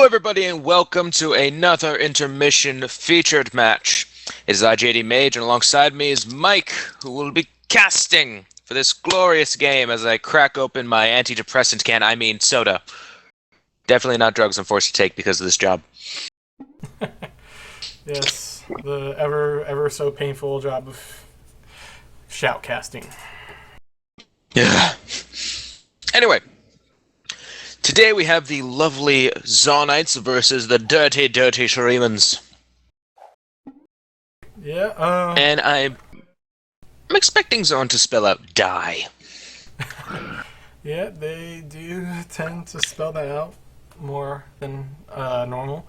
everybody, and welcome to another intermission featured match. It is I, JD Mage, and alongside me is Mike, who will be casting for this glorious game as I crack open my antidepressant can, I mean soda. Definitely not drugs I'm forced to take because of this job. Yes, the ever so painful job of shoutcasting. Yeah. Anyway, today we have the lovely Zaunites versus the dirty Shurimans. Yeah, And I'm expecting Zaun to spell out die. Yeah, they do tend to spell that out more than normal.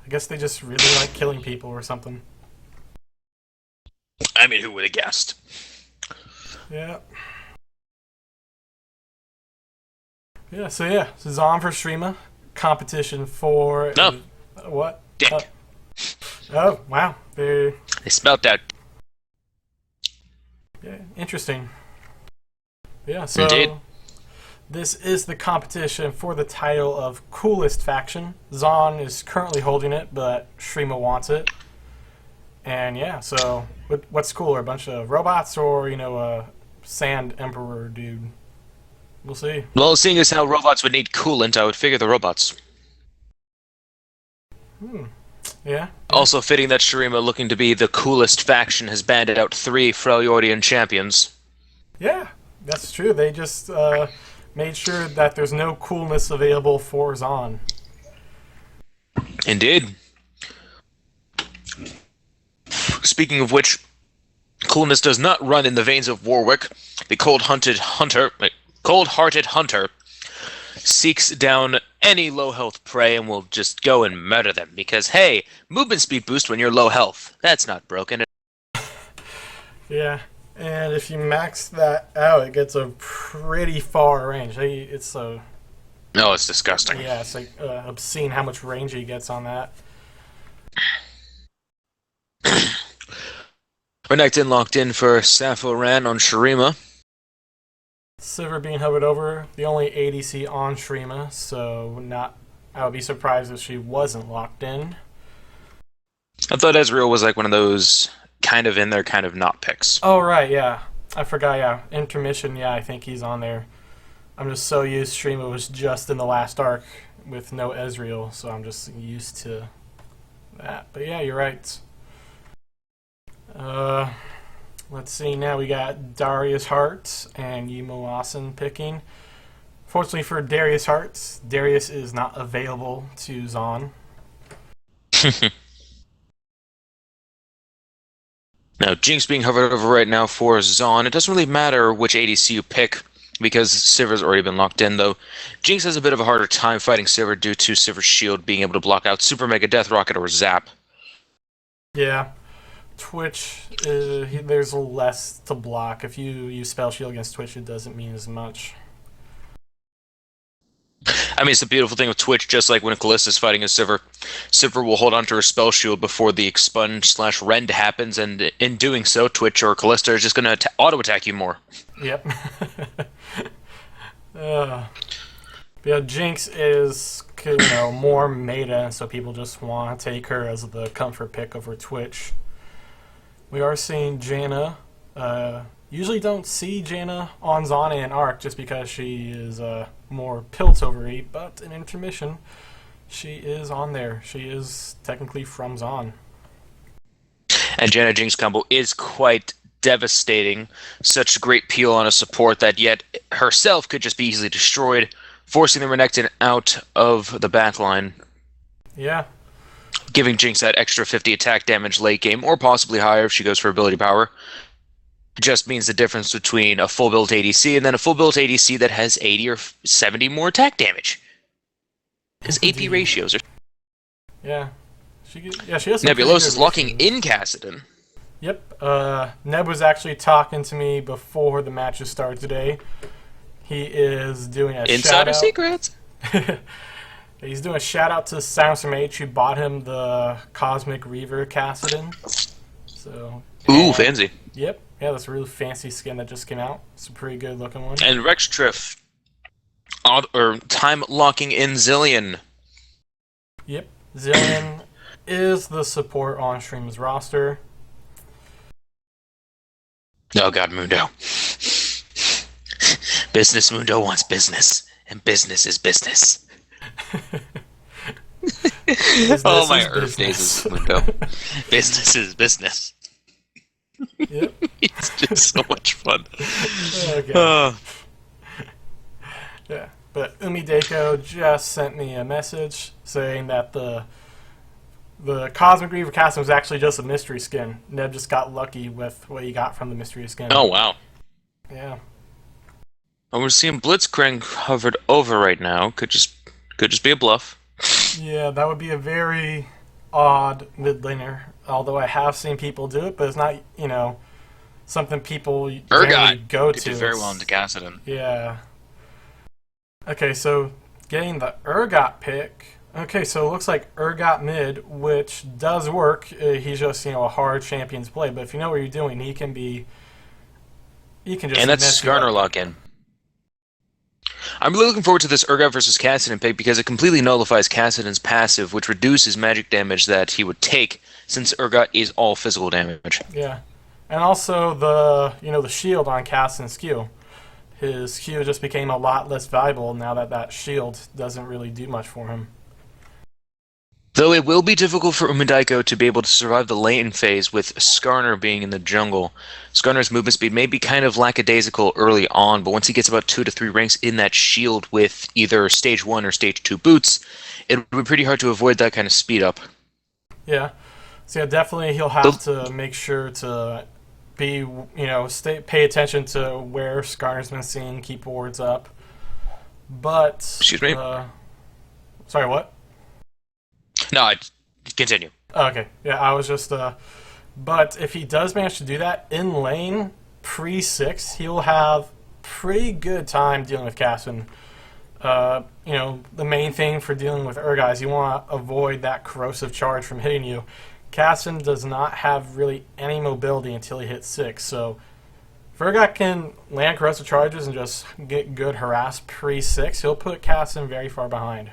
I guess they just really like killing people or something. I mean, who would have guessed? Yeah. So Zaun for Shurima. Competition for... No. What? Dick. Oh, wow. They spelled out. Yeah, interesting. Yeah, so... Indeed. This is the competition for the title of coolest faction. Zaun is currently holding it, but Shurima wants it. And yeah, so what's cooler, a bunch of robots or, a sand emperor dude? We'll see. Well, seeing as how robots would need coolant, I would figure the robots. Yeah. Also fitting that Shurima, looking to be the coolest faction, has banded out 3 Freljordian champions. Yeah, that's true. They just made sure that there's no coolness available for Zaun. Indeed. Speaking of which, coolness does not run in the veins of Warwick. The cold-hearted hunter seeks down any low health prey and will just go and murder them because, hey, movement speed boost when you're low health. That's not broken. Yeah, and if you max that out, it gets a pretty far range. It's No, it's disgusting. Yeah, it's like obscene how much range he gets on that. We're next in locked in for Sappho-Ran on Shurima. Sivir being hovered over, the only ADC on Shurima, so I would be surprised if she wasn't locked in. I thought Ezreal was like one of those kind of in there, kind of not picks. Oh, right, yeah. I forgot, yeah. Intermission, yeah, I think he's on there. I'm just so used, Shurima was just in the last arc with no Ezreal, so I'm just used to that. But yeah, you're right. Let's see, now we got Darius Hart and Yimo Lawson picking. Fortunately for Darius Hart, Darius is not available to Zaun. Now, Jinx being hovered over right now for Zaun. It doesn't really matter which ADC you pick because Sivir's already been locked in, though. Jinx has a bit of a harder time fighting Sivir due to Sivir's shield being able to block out Super Mega Death Rocket or Zap. Yeah. Twitch, there's less to block. If you use Spell Shield against Twitch, it doesn't mean as much. I mean, it's the beautiful thing with Twitch, just like when Callista's fighting a Sivir. Sivir will hold onto her Spell Shield before the expunge/rend happens, and in doing so, Twitch or Callista is just going to auto-attack you more. Yep. Yeah, Jinx is, more meta, so people just want to take her as the comfort pick over Twitch. We are seeing Jaina. Usually don't see Jaina on Zaun and Arc just because she is more Piltovery, but in Intermission, she is on there. She is technically from Zaun. And Jaina Jinx combo is quite devastating. Such great peel on a support that yet herself could just be easily destroyed, forcing the Renekton out of the backline. Yeah. Giving Jinx that extra 50 attack damage late game, or possibly higher if she goes for ability power. Just means the difference between a full built ADC and then a full built ADC that has 80 or 70 more attack damage. His AP ratios are... Yeah. She has some Nebulos is locking in Kassadin. Yep. Neb was actually talking to me before the matches started today. He is doing a Insider shout-out. secrets? He's doing a shout-out to Silence from H, who bought him the Cosmic Reaver Kassadin. So... Ooh, fancy. Yep. Yeah, that's a really fancy skin that just came out. It's a pretty good looking one. And Rextriff, time locking in Zillion. Yep. Zillion is the support on Shurima's roster. Oh God, Mundo. Business Mundo wants business, and business is business. Oh, Business my is Earth days is business. Mundo. Business is business. Yep. It's just so much fun. Okay. Yeah. But Umideko just sent me a message saying that the Cosmic Reaver casting was actually just a mystery skin. Neb just got lucky with what he got from the mystery skin. Oh wow. Yeah. And we're seeing Blitzcrank hovered over right now. Could just be a bluff. Yeah, that would be a very odd mid laner. Although I have seen people do it, but it's not, something people generally Urgot go could to. do very well into Gassadin. Yeah. Okay, so getting the Urgot pick. Okay, so it looks like Urgot mid, which does work. He's just, a hard champion to play. But if you know what you're doing, he can just And that's mess you Skarner up. lock in. I'm really looking forward to this Urgot versus Kassadin pick because it completely nullifies Kassadin's passive, which reduces magic damage that he would take since Urgot is all physical damage. Yeah. And also the shield on Cassin's Q. His Q just became a lot less valuable now that shield doesn't really do much for him. Though it will be difficult for Umideko to be able to survive the lane phase with Skarner being in the jungle. Skarner's movement speed may be kind of lackadaisical early on, but once he gets about 2 to 3 ranks in that shield with either stage 1 or stage 2 boots, it would be pretty hard to avoid that kind of speed up. Yeah. So yeah, definitely he'll have to make sure to be, pay attention to where Skarner's been seen, keep wards up. But Excuse me? Sorry, what? No, continue. Okay. Yeah, I was just but if he does manage to do that in lane pre-6, he'll have pretty good time dealing with Cassin. The main thing for dealing with Urgot is you want to avoid that corrosive charge from hitting you. Cassin does not have really any mobility until he hits 6, so if Urgot can land corrosive charges and just get good harass pre-6, he'll put Cassin very far behind.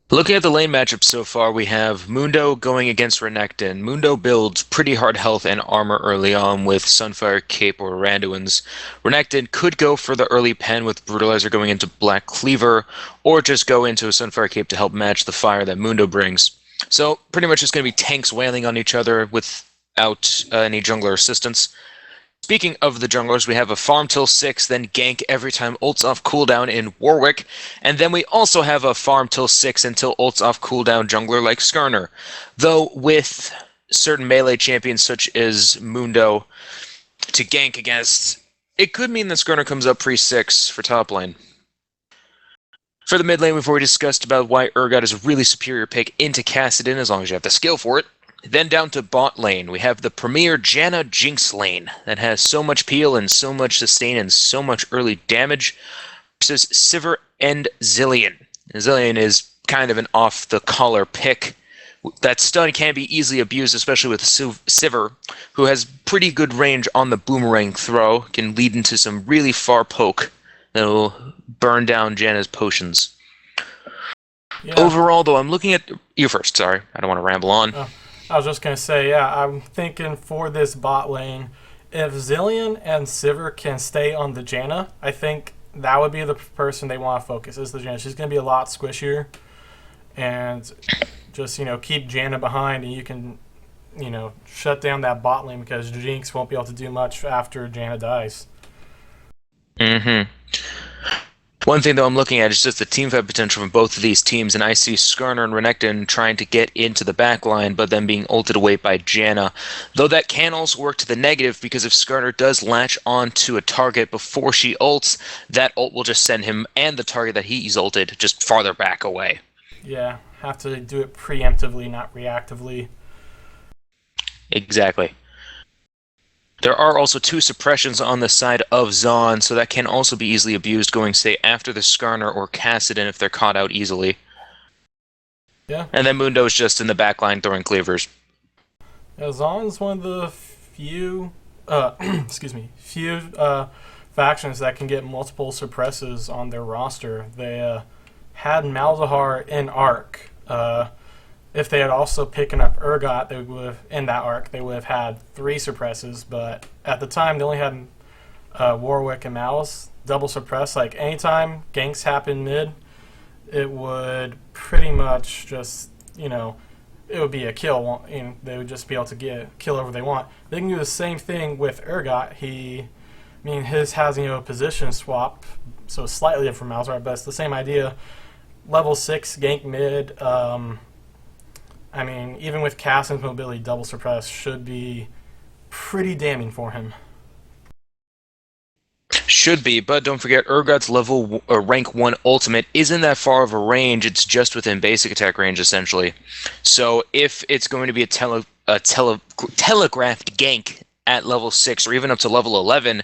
Looking at the lane matchup so far, we have Mundo going against Renekton. Mundo builds pretty hard health and armor early on with Sunfire Cape or Randuin's. Renekton could go for the early pen with Brutalizer going into Black Cleaver, or just go into a Sunfire Cape to help match the fire that Mundo brings. So pretty much it's going to be tanks wailing on each other without any jungler assistance. Speaking of the junglers, we have a farm till 6, then gank every time ult's off cooldown in Warwick, and then we also have a farm till 6 until ult's off cooldown jungler like Skarner. Though with certain melee champions such as Mundo to gank against, it could mean that Skarner comes up pre-6 for top lane. For the mid lane, we've already discussed about why Urgot is a really superior pick into Kassadin as long as you have the skill for it. Then down to bot lane, we have the premier Janna Jinx lane that has so much peel and so much sustain and so much early damage versus Sivir and Zilean. And Zilean is kind of an off-the-collar pick. That stun can be easily abused, especially with Sivir, who has pretty good range on the boomerang throw, can lead into some really far poke that will burn down Janna's potions. Yeah. Overall, though, I'm looking at... You first, sorry. I don't want to ramble on. I was just going to say, I'm thinking for this bot lane, if Zilean and Sivir can stay on the Janna, I think that would be the person they want to focus, is the Janna. She's going to be a lot squishier, and just, keep Janna behind, and you can, shut down that bot lane, because Jinx won't be able to do much after Janna dies. Mm-hmm. One thing, though, I'm looking at is just the teamfight potential from both of these teams, and I see Skarner and Renekton trying to get into the backline, but then being ulted away by Janna. Though that can also work to the negative, because if Skarner does latch onto a target before she ults, that ult will just send him and the target that he's ulted just farther back away. Yeah, have to do it preemptively, not reactively. Exactly. There are also 2 suppressions on the side of Zaun, so that can also be easily abused going, say, after the Skarner or Kassadin if they're caught out easily. Yeah. And then Mundo's just in the backline throwing cleavers. Yeah, Zaun's one of the few factions that can get multiple suppresses on their roster. They had Malzahar in arc. If they had also picking up Urgot, they would have, in that arc, they would have had 3 suppresses. But at the time, they only had Warwick and Malz double suppress. Like anytime ganks happen mid, it would pretty much just, you know, it would be a kill, and they would just be able to get kill whoever they want. They can do the same thing with Urgot. His has, you know, a position swap, so slightly different from Malzahar, but it's the same idea. Level 6 gank mid. Even with Cassin's mobility, double suppress should be pretty damning for him. Should be, but don't forget, Urgot's rank 1 ultimate isn't that far of a range. It's just within basic attack range, essentially. So if it's going to be a telegraphed gank at level 6 or even up to level 11,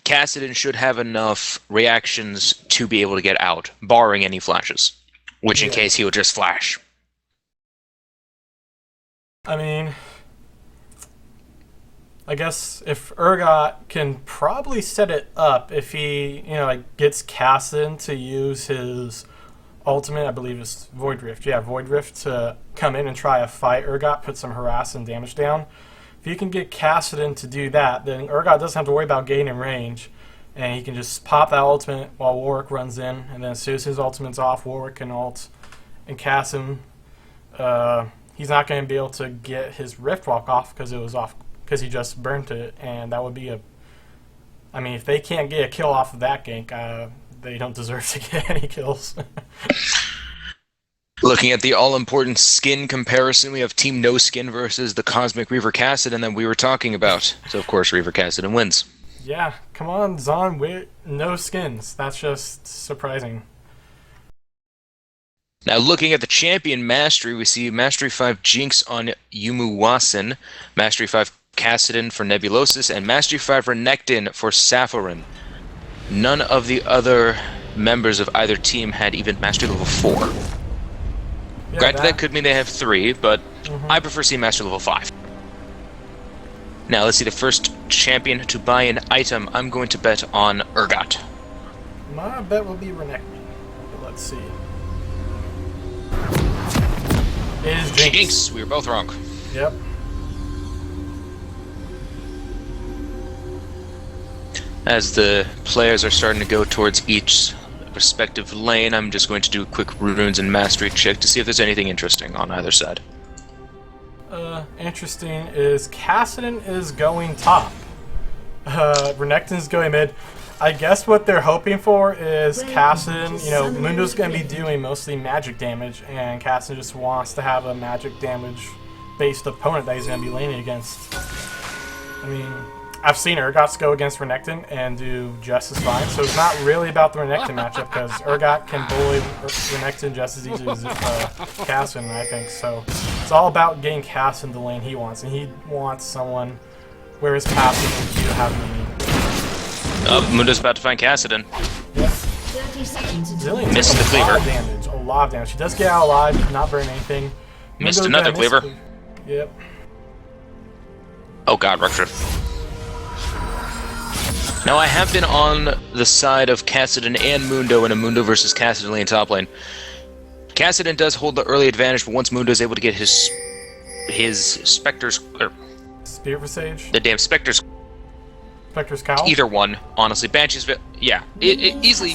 Kassadin should have enough reactions to be able to get out, barring any flashes. Which, in case, he would just flash. I guess if Urgot can probably set it up, if he, gets Kassadin to use his ultimate, I believe it's Void Rift. Yeah, Void Rift to come in and try a fight Urgot, put some harass and damage down. If you can get Kassadin to do that, then Urgot doesn't have to worry about gaining range, and he can just pop that ultimate while Warwick runs in, and then as soon as his ultimate's off, Warwick can ult and cast him. He's not going to be able to get his Rift Walk off because it was off, because he just burnt it, and that would be if they can't get a kill off of that gank, they don't deserve to get any kills. Looking at the all-important skin comparison, we have Team No Skin versus the Cosmic Reaver Kassadin that we were talking about. So, of course, Reaver Kassadin wins. Yeah, come on, Zaun with no skins. That's just surprising. Now, looking at the champion Mastery, we see Mastery 5 Jinx on Yumuwasin, Mastery 5 Kassadin for Nebulosis, and Mastery 5 Renekton for Saphirin. None of the other members of either team had even Mastery level 4. Yeah, Granted, that could mean they have 3, but I prefer seeing Mastery level 5. Now, let's see the first champion to buy an item. I'm going to bet on Urgot. My bet will be Renekton. But let's see. It is Jinx. Jinx! We were both wrong. Yep. As the players are starting to go towards each respective lane, I'm just going to do a quick runes and mastery check to see if there's anything interesting on either side. Interesting is Kassadin is going top. Renekton's going mid. I guess what they're hoping for is Kassadin, Mundo's going to be doing mostly magic damage, and Kassadin just wants to have a magic damage-based opponent that he's going to be laning against. I've seen Urgot go against Renekton and do just as fine, so it's not really about the Renekton matchup, because Urgot can bully Renekton just as easily as Kassadin, I think. So it's all about getting Kassadin the lane he wants, and he wants someone where his passive can have meaning. Mundo's about to find Kassadin. Yep. Zillion missed the cleaver. A lot of damage. She does get out alive, not burn anything. Missed another cleaver. Yep. Oh god, Rupture. Now, I have been on the side of Kassadin and Mundo in a Mundo versus Kassadin lane top lane. Kassadin does hold the early advantage, but once Mundo is able to get his Spectre's... Spirit Visage? The damn Spectre's Cowl? Either one, honestly. Banshee's Veil... Yeah, it easily...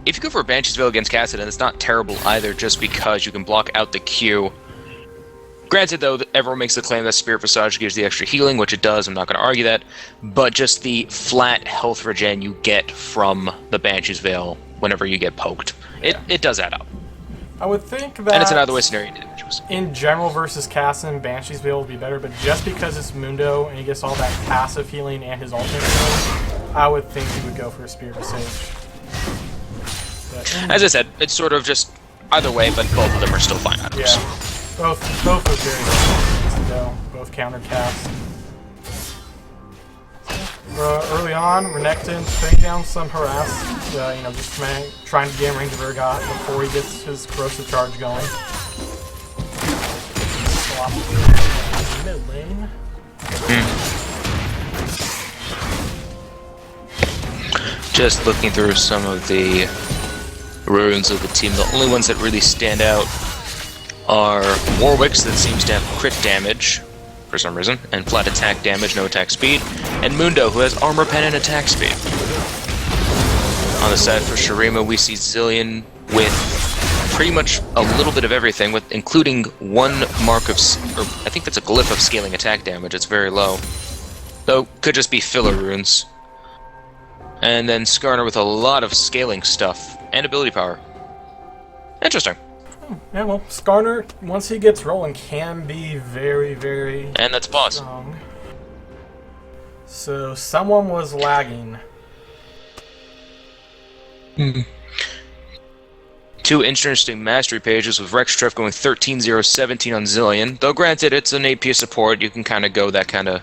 if you go for a Banshee's Veil against Kassadin, it's not terrible either, just because you can block out the Q. Granted, though, everyone makes the claim that Spirit Visage gives the extra healing, which it does, I'm not going to argue that, but just the flat health regen you get from the Banshee's Veil whenever you get poked. Yeah. It does add up. I would think that... And it's another way scenario to in general versus Kassadin, Banshee's Veil would be better, but just because it's Mundo and he gets all that passive healing and his ultimate healing, I would think he would go for a Spirit Visage. As I said, it's sort of just either way, but both of them are still fine items. Yeah. Both are very good to go. Both counter cast. Early on, Renekton putting down some harass, just trying to get in range of Urgot before he gets his corrosive charge going. Mid lane. Just looking through some of the runes of the team. The only ones that really stand out are Warwick's, that seems to have crit damage for some reason, and flat attack damage, no attack speed, and Mundo, who has armor pen and attack speed. On the side for Shurima, we see Zillion with pretty much a little bit of everything, with including one mark of, or I think that's a glyph of scaling attack damage. It's very low, though could just be filler runes. And then Skarner with a lot of scaling stuff and ability power. Interesting. Yeah, well, Skarner, once he gets rolling, can be very, very And that's boss. strong. So, someone was lagging. Two interesting mastery pages with Rex Treff going 13-0-17 on Zillion. Though granted, it's an AP support, you can kind of go that kind of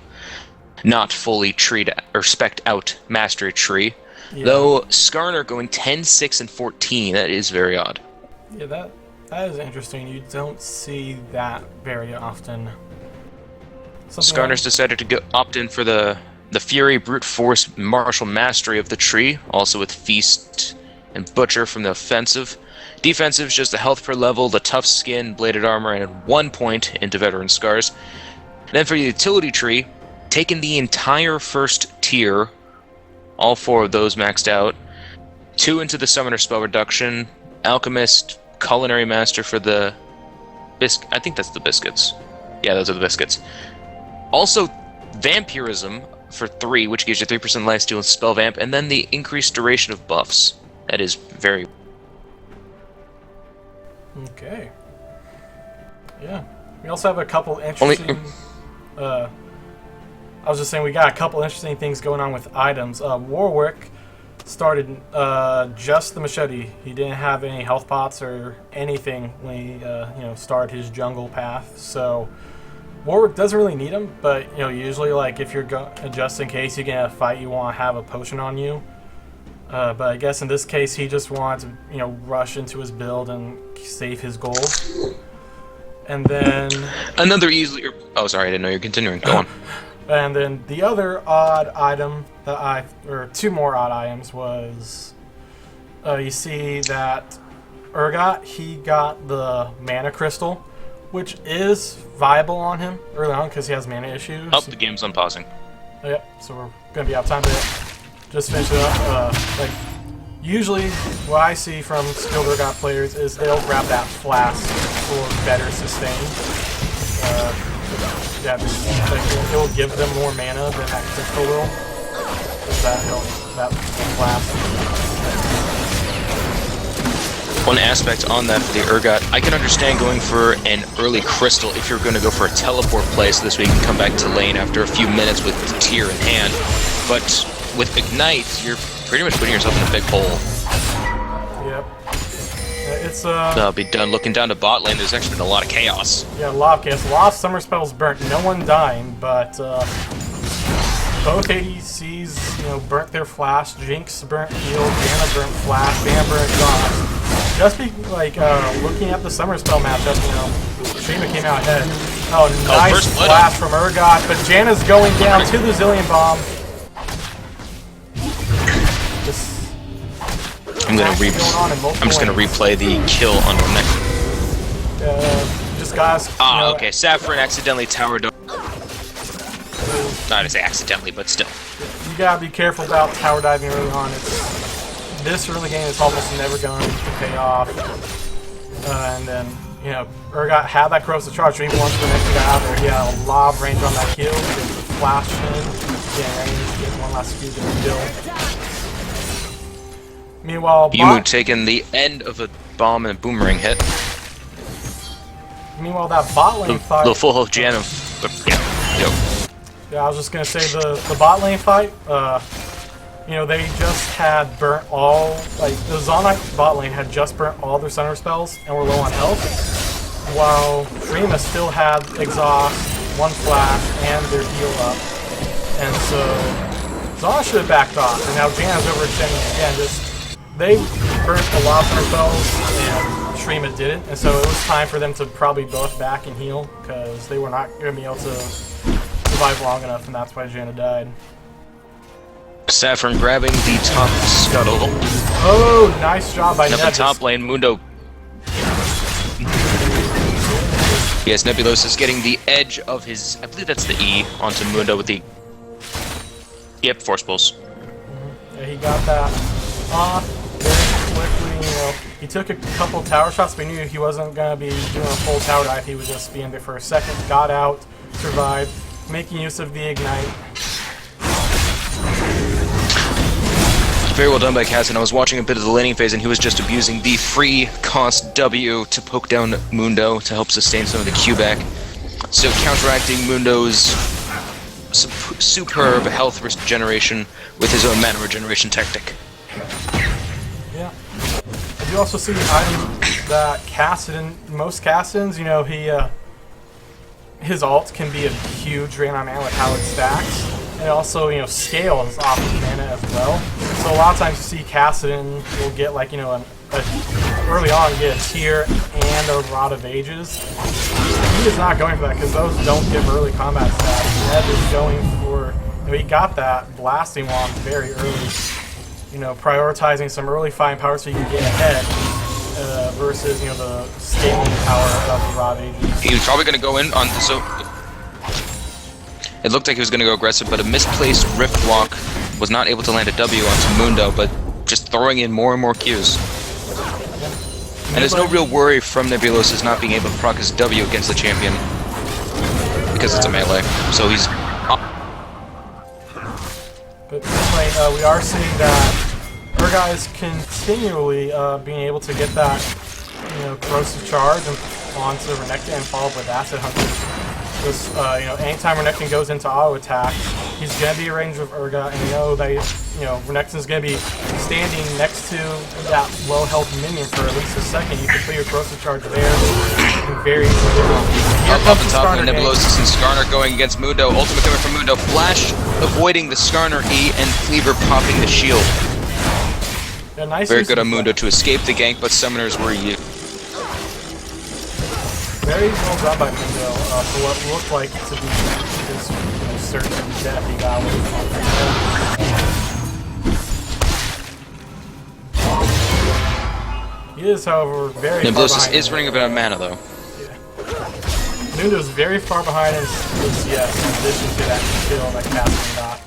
not fully treat or spec out mastery tree. Yeah. Though Skarner going 10-6 and 14, that is very odd. Yeah, that is interesting. You don't see that very often. Skarner's decided to opt in for the Fury Brute Force Martial Mastery of the tree, also with Feast and Butcher from the offensive. Defensive is just the health per level, the tough skin, bladed armor, and 1 point into Veteran Scars. And then for the utility tree, taking the entire first tier, all 4 of those maxed out, 2 into the Summoner Spell Reduction, Alchemist, Culinary Master for the I think that's the biscuits. Yeah, those are the biscuits. Also, Vampirism for 3, which gives you 3% lifesteal and Spell Vamp, and then the increased duration of buffs. That is very... Okay. Yeah. We also have a couple interesting... I was just saying we got a couple interesting things going on with items. Warwick started just the machete. He didn't have any health pots or anything when he started his jungle path. So Warwick doesn't really need them, but usually like if you're just in case you get in a fight, you want to have a potion on you. But I guess in this case he just wanted to rush into his build and save his gold. And then another easily. Oh, sorry, I didn't know you're continuing. Go on. And then the other odd item that or 2 more odd items was, you see that Urgot, he got the mana crystal, which is viable on him early on because he has mana issues. Oh, the game's unpausing. Yep, so we're gonna be out of time to just finish it up. Like usually, what I see from skilled Urgot players is they'll grab that flask for better sustain. Yeah, like, it will give them more mana than that crystal will. That blast. One aspect on that for the Urgot, I can understand going for an early crystal if you're going to go for a teleport play, so this way you can come back to lane after a few minutes with the tier in hand. But with Ignite, you're pretty much putting yourself in a big hole. Yep. It's I'll be done looking down to bot lane. There's actually been a lot of chaos. Yeah, a lot of chaos. A lot of summer spells burnt. No one dying, but both ADCs, burnt their flash. Jinx burnt heal. Janna burnt flash. Bam burnt Goss. Just looking at the summer spell matchup, Shurima came out ahead. Oh, nice flash from Urgot, but Janna's going down to the Zillion Bomb. I'm just gonna replay the kill on the next. Just guys. Okay. Saffron accidentally towered. Not to say accidentally, but still. You gotta be careful about tower diving early on. This early game is almost never going to pay off. And then Urgot had that corrosive charge. Even once the next guy out there, he had a lot of range on that kill. He gets the flash in, get range, get one last few to kill. Meanwhile, Yumu taking the end of a bomb and a boomerang hit. Meanwhile, that bot lane fight. The full health Janna. Yeah, I was just gonna say the bot lane fight. They just had burnt all the Zaun bot lane had just burnt all their center spells and were low on health, while Shurima still had exhaust, 1 flash, and their heal up, and so Zaun should have backed off. And now Janna's overextending again. They burnt a lot of their spells, and Shurima didn't, and so it was time for them to probably both back and heal, because they were not going to be able to survive long enough, and that's why Janna died. Saffron grabbing the top scuttle. Oh, nice job by Up in Nevis. top lane, Mundo. Yes, Nebulosa's getting the edge of his, I believe that's the E, onto Mundo with the... Yep, force pulls. Yeah, he got that off very quickly, you know. He took a couple tower shots, but he knew he wasn't going to be doing a full tower dive. He would just be in there for a second. Got out, survived, making use of the ignite. Very well done by Cass, and I was watching a bit of the laning phase, and he was just abusing the free cost W to poke down Mundo to help sustain some of the Q back. So counteracting Mundo's superb health regeneration with his own mana regeneration tactic. Yeah. You also see the item that Kassadin, most Kassadins, you know, his ult can be a huge drain on mana with how it stacks. And also, you know, scales off of mana as well. So a lot of times you see Kassadin will get like, you know, early on get a tier and a Rod of Ages. He is not going for that because those don't give early combat stats. Neb is going for, you know, he got that blasting wand very early. You know, prioritizing some early fighting power so you can get ahead versus, you know, the scaling power of the Rod of Ages. He was probably going to go in on the... So it looked like he was going to go aggressive, but a misplaced Rift Walk was not able to land a W onto Mundo, but just throwing in more and more Qs. And there's no real worry from Nebulosa's not being able to proc his W against the champion, because it's a melee. So he's... But anyway, we are seeing that Urgot is continually being able to get that, you know, corrosive charge and onto Renekton and followed with Acid Hunter. Just, you know, anytime Renekton goes into auto attack, he's gonna be in range of Urgot, and you know that, you know, Renekton's gonna be standing next to that low health minion for at least a second. You can put your corrosive charge there and very Up the top of Nebulosis and Skarner going against Mundo. Ultimate coming from Mundo. Flash avoiding the Skarner E and Cleaver popping the shield. Yeah, nice. Very good on Mundo to escape the gank, but summoners were used. Very well done by Mundo for what looked like to be his, you know, certain death he got away from. He is, however, very far Nebulosis behind. is running a bit of mana, though. Yeah. Mundo's very far behind in CS in addition to that kill that Catherine got.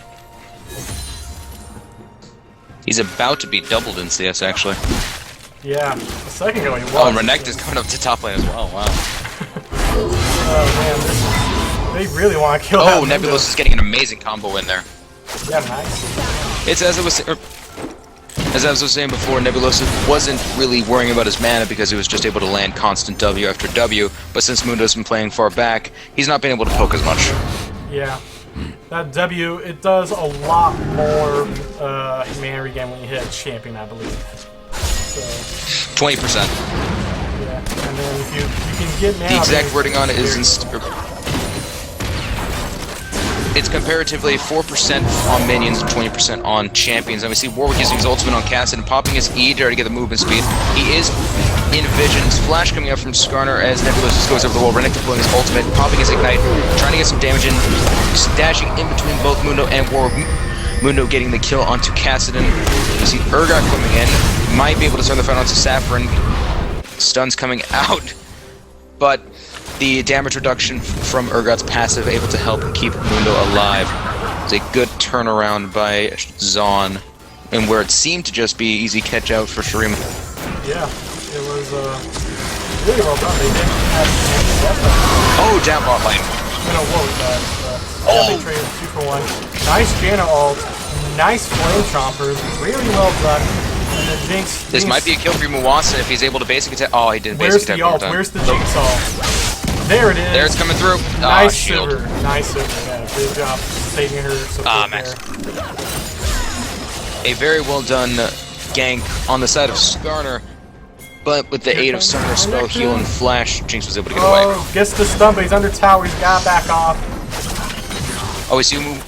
He's about to be doubled in CS, actually. Yeah, a second ago he was. Oh, and Renekton's coming up to top lane as well, wow. Oh man, they really want to kill that. Oh, Nebulosis is getting an amazing combo in there. Yeah, nice. It's as I was saying before, Nebulosis wasn't really worrying about his mana because he was just able to land constant W after W, but since Mundo's been playing far back, he's not been able to poke as much. Yeah. That W, it does a lot more mana regain when you hit a champion, I believe. So 20%. yeah, and then if you can get mana. The exact wording on it is it's comparatively 4% on minions and 20% on champions. And we see Warwick using his ultimate on Cassidy and popping his E to try to get the movement speed. He is in visions. Flash coming up from Skarner as Nebulosis goes over the wall. Renekton pulling his ultimate, popping his ignite, trying to get some damage in, dashing in between both Mundo and Warwick. Mundo getting the kill onto Kassadin. You see Urgot coming in. Might be able to turn the fight onto Saffron. Stuns coming out. But the damage reduction from Urgot's passive able to help keep Mundo alive. It's a good turnaround by Zaun, and where it seemed to just be easy catch out for Shurima. Yeah, it was really well done. They didn't have any death. Oh, down bot lane. No, what was that? Yeah, they traded 2 for 1. Nice Janna ult. Nice Flame Chompers. Really well done. And the Jinx. This might be a kill for Muwasa if he's able to basic attack. Oh, he didn't basic attack. Where's the ult? Where's the Jinx ult? There it is. There it's coming through. Nice shield. Silver. Nice Silver. Yeah, good job saving her. So Max. A very well done gank on the side of Skarner, but with the aid of Summoner Spell, Heal, and Flash, Jinx was able to get away. Oh, gets the stun, but he's under tower. He's got to back off. Oh, we see Umu.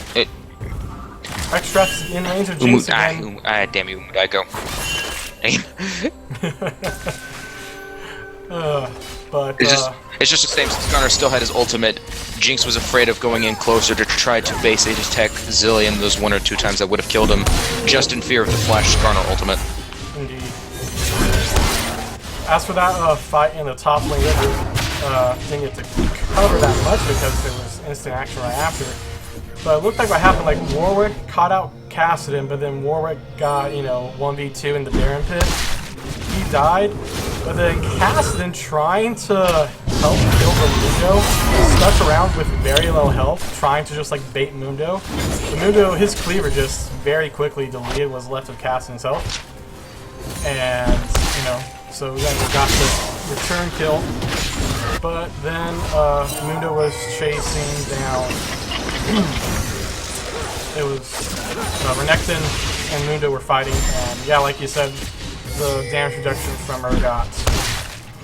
Extra's in range of Jinx again. Damn you, I go. But it's just the same. Skarner still had his ultimate. Jinx was afraid of going in closer to try to base aid attack Zillion those 1 or 2 times that would have killed him, just in fear of the Flash Skarner ultimate. Indeed. As for that fight in the top lane, didn't get to cover that much because there was instant action right after. But it looked like what happened, like Warwick caught out Kassadin, but then Warwick got, 1v2 in the Baron pit. He died, but then Kassadin, trying to help kill the Mundo, stuck around with very low health, trying to just like bait Mundo. The Mundo, his cleaver just very quickly deleted, was left with Kassadin's health. And, so then we got this return kill. But then Mundo was chasing down. It was Renekton and Mundo were fighting, and yeah, like you said, the damage reduction from Urgot.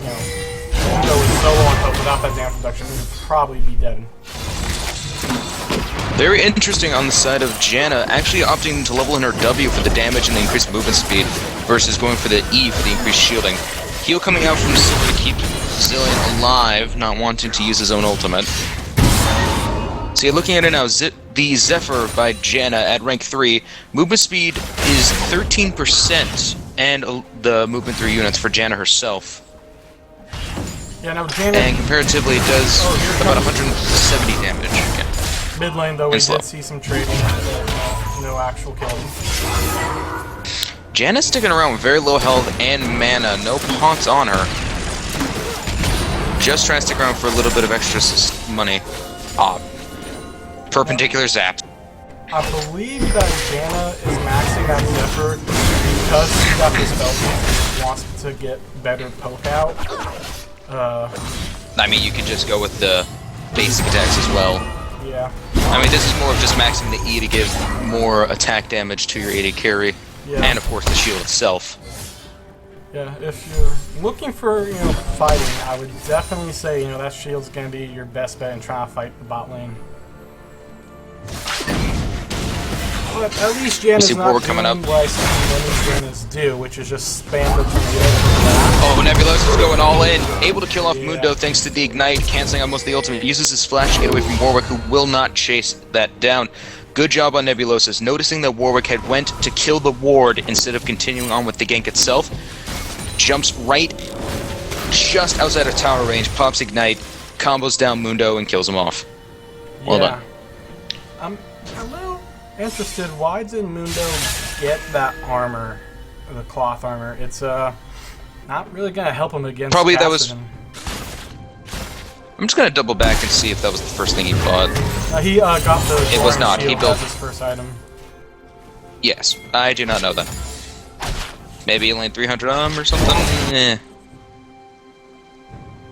Mundo was so low on health. Without that damage reduction, he would probably be dead. Very interesting on the side of Janna, actually opting to level in her W for the damage and the increased movement speed, versus going for the E for the increased shielding. Heal coming out from Silver to keep Zillion alive, not wanting to use his own ultimate. So you're looking at it now, the Zephyr by Janna at rank 3, movement speed is 13%, and the movement through units for Janna herself. Yeah, now Janna... And comparatively it does about 170 damage. Yeah. Mid lane though, we did see some trading, no actual killing. Janna's sticking around with very low health and mana, no pounce on her. Just trying to stick around for a little bit of extra money. Perpendicular zap. I believe that Janna is maxing that Zephyr because she got this belt and wants to get better poke out. I mean, you could just go with the basic attacks as well. Yeah. I mean, this is more of just maxing the E to give more attack damage to your AD carry. Yeah. And of course the shield itself. Yeah, if you're looking for, fighting, I would definitely say, that shield's gonna be your best bet in trying to fight the bot lane. But at least Janna's not doing what I see many Jannas do, which is just spam the tornado. Oh, Nebulosa is going all in. Able to kill off Mundo thanks to the Ignite, canceling out most of the ultimate. Uses his flash to get away from Warwick, who will not chase that down. Good job on Nebulosis, noticing that Warwick had went to kill the ward instead of continuing on with the gank itself. Jumps right just outside of tower range, pops Ignite, combos down Mundo, and kills him off. Well done. I'm a little interested, why did Mundo get that armor, the cloth armor? It's not really gonna help him against Probably Kassadin. that was... I'm just gonna double back and see if that was the first thing he bought. He got the It was not, he built... as his first item. Yes, I do not know that. Maybe only 300 or something? Eh.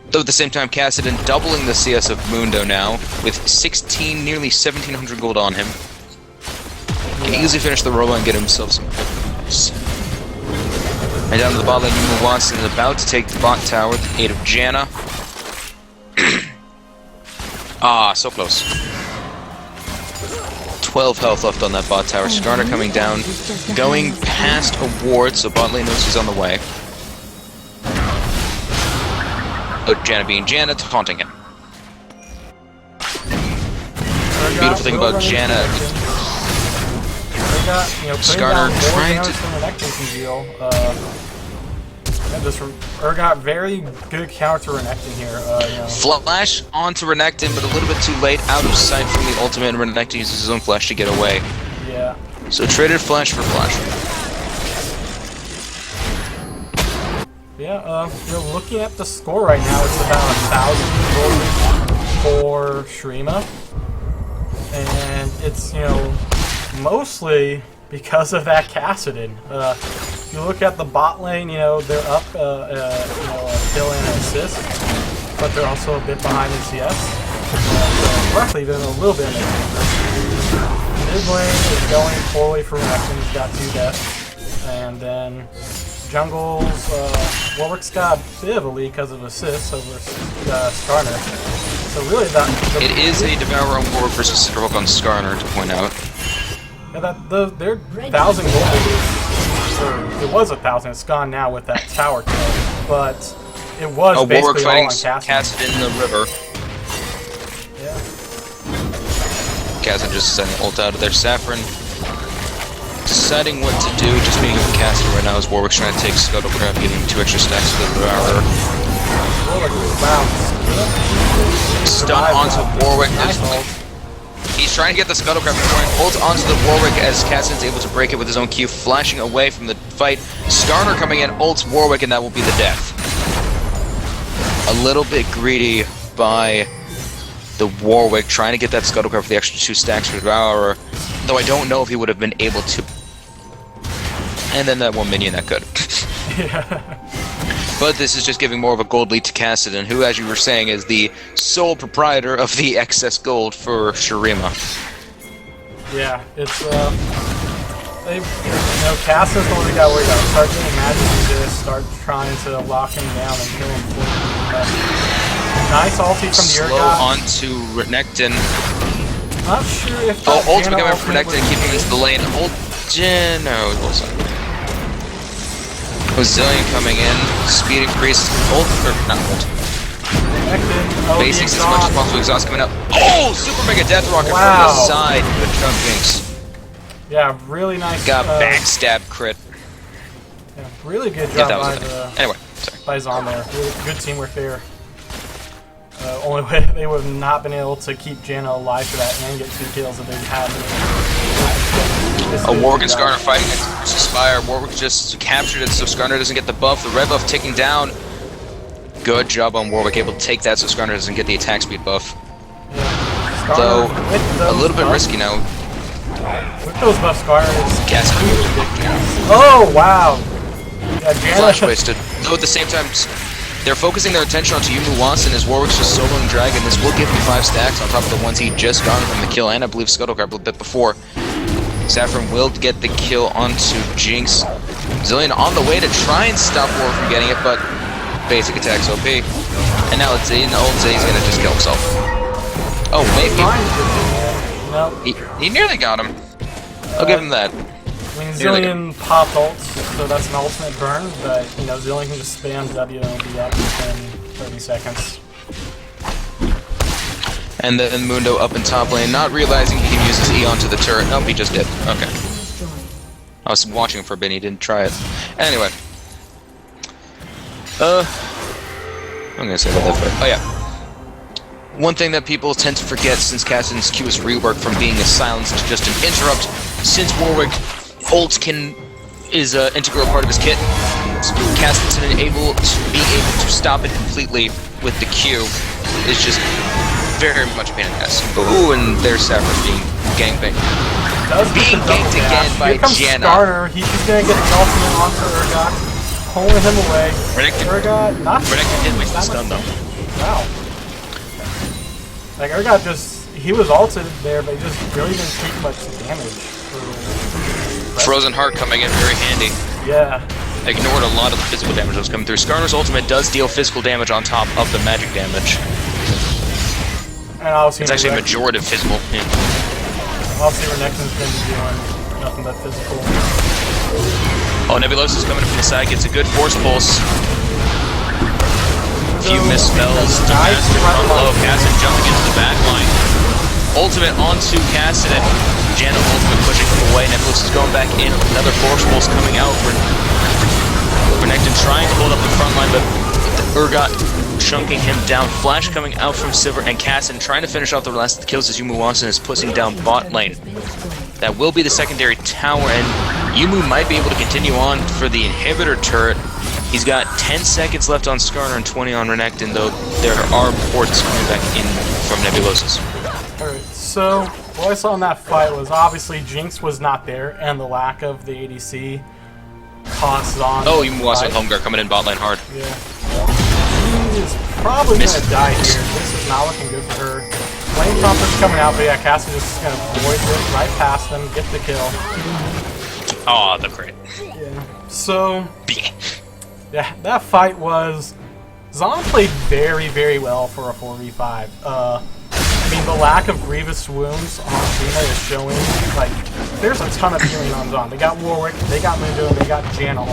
Though at the same time, Kassadin doubling the CS of Mundo now, with 16, nearly 1700 gold on him. Can easily finish the robot and get himself some points. And down to the bot lane, Yuma Watson is about to take the bot tower with the aid of Janna. So close. 12 health left on that bot tower. Skarner coming down, going past a ward, so bot lane knows he's on the way. Oh, Janna being Janna, taunting him. The beautiful thing about Janna... Skarner trying to... Urgot very good counter to Renekton here. Flash onto Renekton, but a little bit too late, out of sight from the ultimate, and Renekton uses his own flash to get away. Yeah. So traded flash for flash. Yeah, looking at the score right now, it's about 1,000 gold for Shurima. And it's, mostly because of that Kassadin. If you look at the bot lane, they're up, a kill and an assist, but they're also a bit behind in CS. Roughly, even a little bit in mid lane is going poorly for Renekton. He's got 2 deaths, and then jungle's Warwick's got a bit of a lead because of assists over Skarner. So really, it is a Devour on Warwick versus Cinderhawk on Skarner to point out. Yeah, their 1,000 gold is. It was 1,000. It's gone now with that tower kill, but it was basically Warwick fighting all on Kassadin in the river. Yeah. Cassidy just sending ult out of there. Saffron deciding what to do, just being with Cassidy right now as Warwick's trying to take Scuttlecraft, getting 2 extra stacks to the Devourer. Stun onto Warwick. He's trying to get the Scuttlecraft going. Ult onto the Warwick as Cassidy's able to break it with his own Q, flashing away from the fight. Skarner coming in, ults Warwick, and that will be the death. A little bit greedy by the Warwick, trying to get that Scuttlecraft for the extra 2 stacks for Devourer, though I don't know if he would have been able to. And then that one minion that could. Yeah. But this is just giving more of a gold lead to Cassidy, who, as you were saying, is the sole proprietor of the excess gold for Shurima. Yeah, it's Cassidy's the only guy where you gotta start getting magic into this, start trying to lock him down and kill him for nice ulti from the Slow onto Renekton. Not sure if ultimate coming from Renekton, keeping him into the lane. No, it wasn't. Zillion coming in, speed increase, ult, or not ult. Basics as much as possible, exhaust coming out. Oh, super mega death rocket from the side. Good job, Jinx. Yeah, really nice. Got backstab crit. Yeah, really good job anyway, sorry. by Zaun there. Really good teamwork there. Only way they would have not been able to keep Janna alive for that and get 2 kills if they had. Warwick and Skarner fighting versus Spire. Warwick just captured it so Skarner doesn't get the buff. The red buff ticking down. Good job on Warwick, able to take that so Skarner doesn't get the attack speed buff. Yeah. Though, a little bit risky now. With those buffs, Skarner is... Oh, wow! Yeah, Flash wasted. Though at the same time, they're focusing their attention onto Yumu Watson as Warwick's just soloing Dragon. This will give him 5 stacks on top of the ones he just got from the kill, and I believe Scuttlecraft a bit before. Saffron will get the kill onto Jinx. Zillion on the way to try and stop Warwick from getting it, but basic attacks OP. And now it's in ult, he's gonna just kill himself. Oh, maybe. He nearly got him. I'll give him that. I mean, Zillion popped ults, so that's an ultimate burn, but you know, Zillion can just spam W and be up within 30 seconds. And then Mundo up in top lane, not realizing he can use his E onto the turret. Nope, he just did. Okay. I was watching him for a bit, he didn't try it. Anyway. I'm gonna say about that fight. Oh yeah. One thing that people tend to forget since Cassidy's Q is reworked from being a silence to just an interrupt, since Warwick ult is an integral part of his kit, Cassidy's being able to stop it completely with the Q is just very much a pain in the ass. Ooh, and there's Saffron being gangbanged. Being ganked again by Janna. Skarner. He's gonna get the ultimate onto Urgot, pulling him away. Urgot, not Renekton did waste the stun though. Wow. Like Urgot he was ulted there, but he just really didn't take much damage. Frozen Heart coming in very handy. Yeah. Ignored a lot of the physical damage that was coming through. Skarner's ultimate does deal physical damage on top of the magic damage. And obviously it's actually a majority of physical. Yeah. Obviously Renekton's been doing nothing but physical. Oh, Nebulosa's coming from the side, gets a good force pulse. A few misspells to Cassidy on low. Cassidy jumping into the back line. Ultimate onto Cassidy. Janna ultimate pushing him away. Nebulosa's going back in. Another force pulse coming out. Renekton trying to hold up the front line, but Urgot chunking him down. Flash coming out from Silver, and Cassidy trying to finish off the last of the kills as Yumu Watson is pushing down bot lane. That will be the secondary tower, and Yumu might be able to continue on for the inhibitor turret. He's got 10 seconds left on Skarner and 20 on Renekton, though there are ports coming back in from Nebulosas. Alright, so what I saw in that fight was obviously Jinx was not there, and the lack of the ADC cost Zaun. Oh, Yumu Watson Homeguard coming in bot lane hard. Yeah. She is probably gonna die here. This is not looking good for her. Flame Trumpet's coming out, but yeah, Cassidy just gonna void it right past them, get the kill. Aw, the crit. Yeah. So yeah, that fight was Zaun played very, very well for a 4v5. I mean, the lack of grievous wounds on Shurima is showing. Like, there's a ton of healing on Zaun. They got Warwick, they got Mundo, they got Janna.